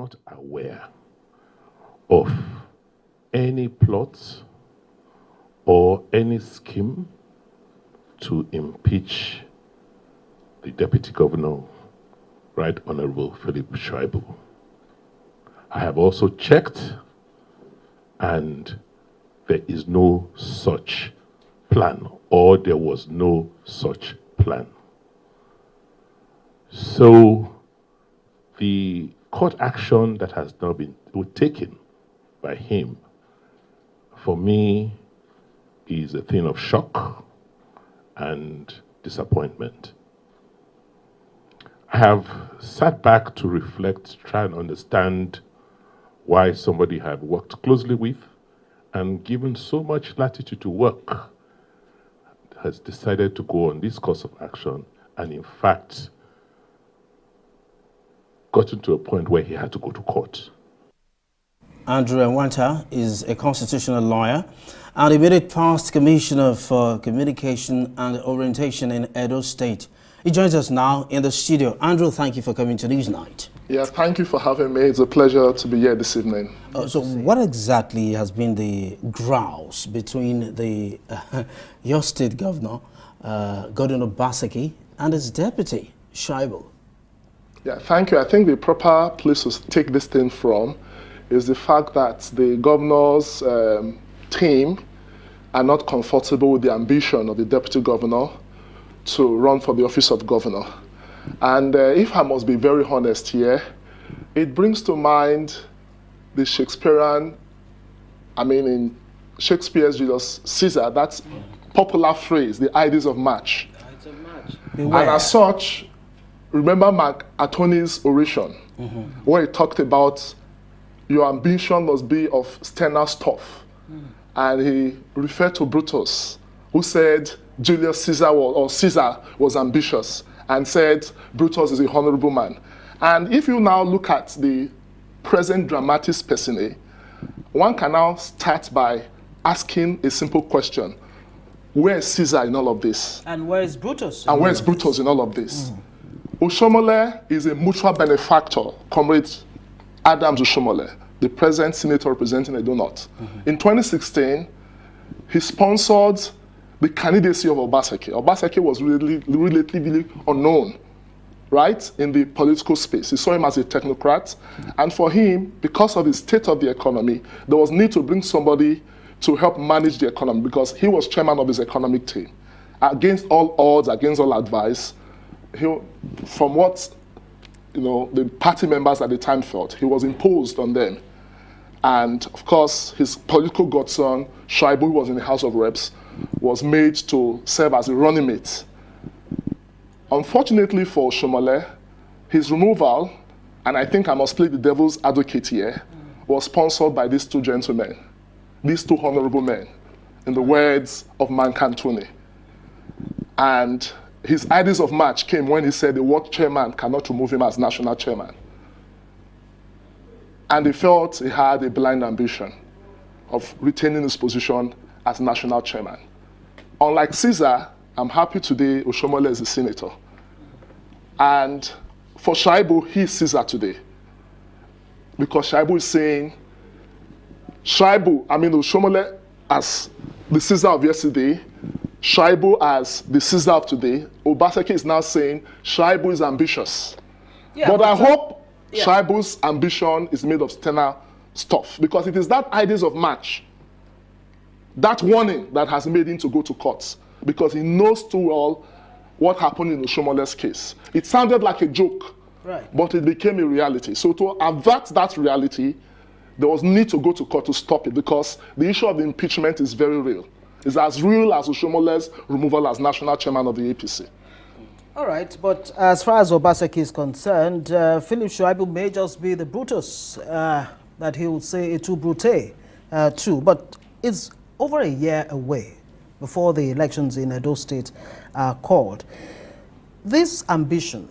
not aware of any plot or any scheme to impeach the Deputy Governor, Right Honorable Philip Shaibu. I have also checked, and there is no such plan, or there was no such plan. So the court action that has now been taken by him, for me, is a thing of shock and disappointment. I have sat back to reflect, try and understand why somebody I've worked closely with and given so much latitude to work has decided to go on this course of action, and in fact gotten to a point where he had to go to court. Andrew Nwanta is a constitutional lawyer and immediate past Commissioner for Communication and Orientation in Edo State. He joins us now in the studio. Andrew, thank you for coming to Newsnight. Yeah, thank you for having me. It's a pleasure to be here this evening. So what exactly has been the grouse between the your state governor, Godwin Obaseki, and his deputy, Shaibu? Yeah, thank you. I think the proper place to take this thing from is the fact that the governor's team are not comfortable with the ambition of the deputy governor to run for the office of governor. And if I must be very honest here, it brings to mind the Shakespearean, in Shakespeare's Julius Caesar, that popular phrase, the Ides of March. And as such, remember Mark Antony's oration, where he talked about your ambition must be of sterner stuff. And he referred to Brutus, who said Julius Caesar was ambitious, and said Brutus is a honorable man. And if you now look at the present dramatis personae, one can now start by asking a simple question. Where is Caesar in all of this? And where is Brutus? And where is Brutus in all of this? Oshomole is a mutual benefactor, Comrade Adams Oshomole, the present senator representing Edo North. In 2016, he sponsored the candidacy of Obaseki. Obaseki was relatively unknown, right, in the political space. He saw him as a technocrat. And for him, because of the state of the economy, there was need to bring somebody to help manage the economy because he was chairman of his economic team. Against all odds, against all advice, from what the party members at the time felt, he was imposed on them. And of course, his political godson, Shaibu, who was in the House of Reps, was made to serve as a running mate. Unfortunately for Oshomole, his removal, and I think I must play the devil's advocate here, was sponsored by these two gentlemen, these two honorable men, in the words of Mankantuni. And his ideas of March came when he said the world chairman cannot remove him as national chairman. And he felt he had a blind ambition of retaining his position as national chairman. Unlike Caesar, I'm happy today Oshomole is a senator. And for Shaibu, he is Caesar today. Because Shaibu is saying, Oshomole as the Caesar of yesterday, Shaibu as the Caesar of today. Obaseki is now saying Shaibu is ambitious. Yeah, but I hope Shaibu's ambition is made of sterner stuff, because it is that ideas of March, that warning that has made him to go to court, because he knows too well what happened in Oshomole's case. It sounded like a joke, but it became a reality. So to avert that reality, there was need to go to court to stop it, because the issue of the impeachment is very real. It's as real as Oshomole's removal as national chairman of the APC. All right, but as far as Obaseki is concerned, Philip Shaibu may just be the Brutus that he would say a tu brute too, but it's over a year away before the elections in Edo State are called. This ambition,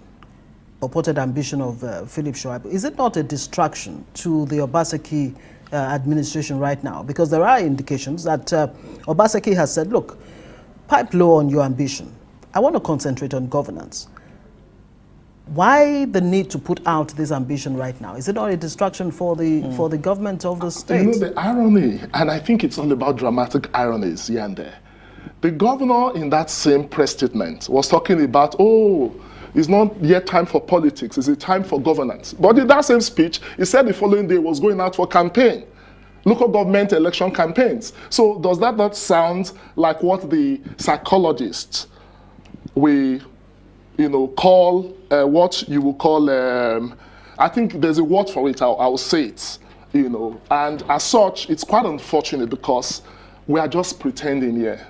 purported ambition of Philip Shaibu, is it not a distraction to the Obaseki administration right now? Because there are indications that Obaseki has said, look, pipe low on your ambition. I want to concentrate on governance. Why the need to put out this ambition right now? Is it not a distraction for the government of the state? You know, the irony, and I think it's all about dramatic ironies here and there. The governor in that same press statement was talking about, oh, it's not yet time for politics, it's a time for governance. But in that same speech, he said the following day was going out for campaign, local government election campaigns. So does that not sound like what the psychologists we call what you will call, I think there's a word for it, I'll say it, and as such, it's quite unfortunate because we are just pretending here.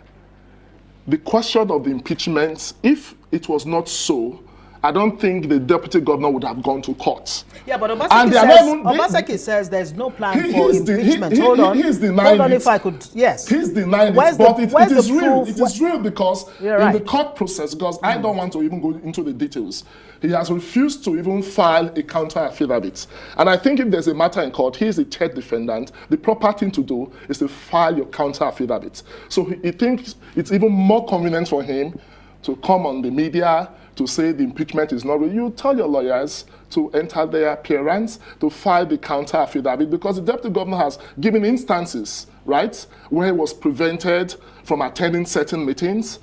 The question of the impeachment, if it was not so, I don't think the deputy governor would have gone to court. Yeah, but Obaseki says there's no plan for impeachment. Hold on if I could, yes. He's denying it, but it is real. It is real because in the court process, because I don't want to even go into the details, he has refused to even file a counter affidavit. And I think if there's a matter in court, he is the third defendant. The proper thing to do is to file your counter affidavit. So he thinks it's even more convenient for him to come on the media to say the impeachment is not real. You tell your lawyers to enter their appearance, to file the counter affidavit, because the deputy governor has given instances, right, where he was prevented from attending certain meetings,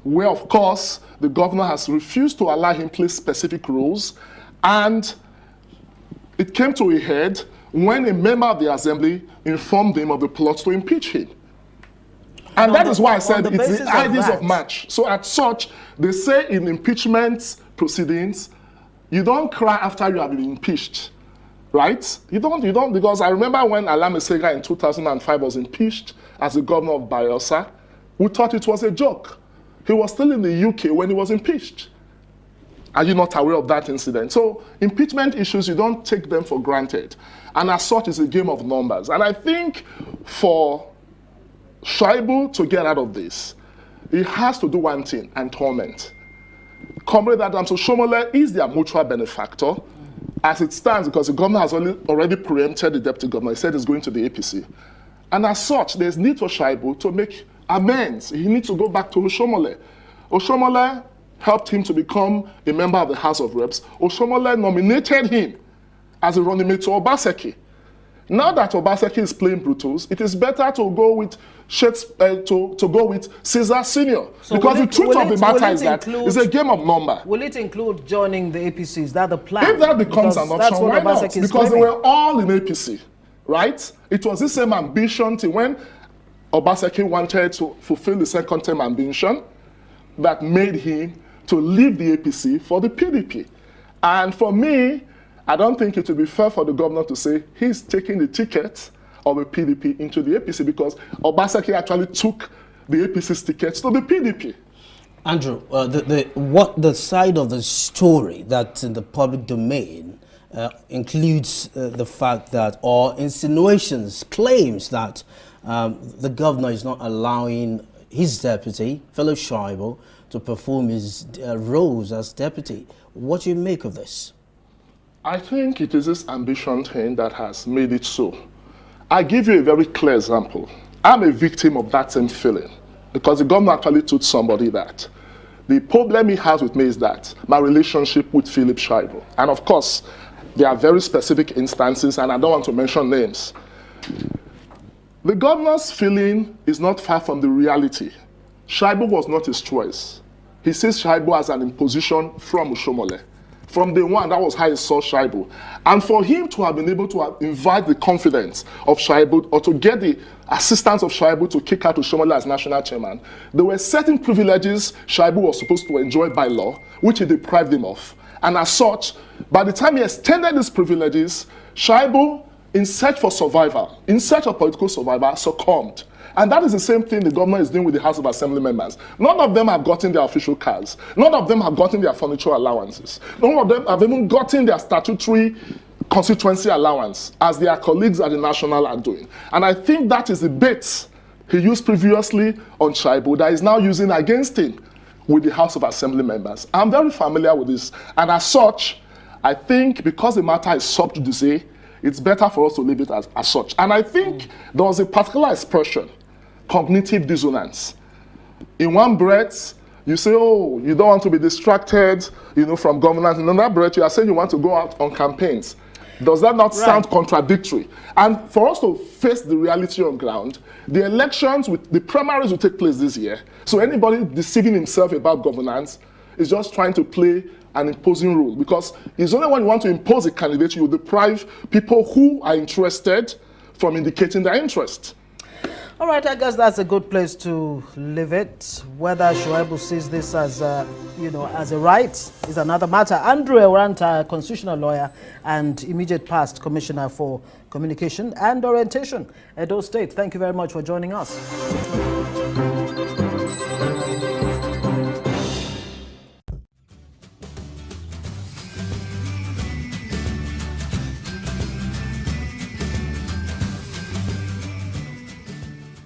where, of course, the governor has refused to allow him place specific rules, and it came to a head when a member of the assembly informed him of the plot to impeach him. And that is why I said it's the ideas of match. So at such, they say in impeachment proceedings, you don't cry after you have been impeached, right? You don't, because I remember when Alamesega in 2005 was impeached as the governor of Bayelsa, we thought it was a joke. He was still in the UK when he was impeached. Are you not aware of that incident? So impeachment issues, you don't take them for granted. And as such, it's a game of numbers. And I think for Shaibu to get out of this, he has to do one thing and torment. Comrade Adams Oshomole is their mutual benefactor as it stands, because the governor has already preempted the deputy governor. He said he's going to the APC. And as such, there's need for Shaibu to make amends. He needs to go back to Oshomole. Oshomole helped him to become a member of the House of Reps. Oshomole nominated him as a running mate to Obaseki. Now that Obaseki is playing Brutus, it is better to go with Caesar Senior. So because the truth of the matter is that it's a game of number. Will it include joining the APC? Is that the plan? If that becomes an option, why not? Because they were all in APC, right? It was the same ambition till when Obaseki wanted to fulfill the second term ambition that made him to leave the APC for the PDP. And for me, I don't think it would be fair for the governor to say he's taking the ticket of a PDP into the APC, because Obaseki actually took the APC's ticket to the PDP. Andrew, the side of the story that's in the public domain includes the fact that, or insinuations, claims that the governor is not allowing his deputy, fellow Shaibu, to perform his roles as deputy. What do you make of this? I think it is this ambition thing that has made it so. I give you a very clear example. I'm a victim of that same feeling, because the governor actually told somebody that. The problem he has with me is that my relationship with Philip Shaibu. And of course, there are very specific instances, and I don't want to mention names. The governor's feeling is not far from the reality. Shaibu was not his choice. He sees Shaibu as an imposition from Oshomole. From day one, that was how he saw Shaibu. And for him to have been able to invite the confidence of Shaibu, or to get the assistance of Shaibu to kick out Oshomole as national chairman, there were certain privileges Shaibu was supposed to enjoy by law, which he deprived him of. And as such, by the time he extended these privileges, Shaibu, in search for survival, in search of political survival, succumbed. And that is the same thing the governor is doing with the House of Assembly members. None of them have gotten their official cars. None of them have gotten their furniture allowances. None of them have even gotten their statutory constituency allowance, as their colleagues at the national are doing. And I think that is the bait he used previously on Shaibu that is now using against him with the House of Assembly members. I'm very familiar with this. And as such, I think because the matter is sub judice, it's better for us to leave it as such. And I think there was a particular expression, cognitive dissonance. In one breath, You say, oh, you don't want to be distracted, from governance. In another breath, you are saying you want to go out on campaigns. Does that not sound contradictory? And for us to face the reality on ground, the elections, the primaries will take place this year. So anybody deceiving himself about governance is just trying to play an imposing role, because it's only when you want to impose a candidate, you deprive people who are interested from indicating their interest. All right, I guess that's a good place to leave it. Whether Shuaibu sees this as, as a right is another matter. Andrew Ewranta, constitutional lawyer and immediate past commissioner for communication and orientation, Edo State. Thank you very much for joining us.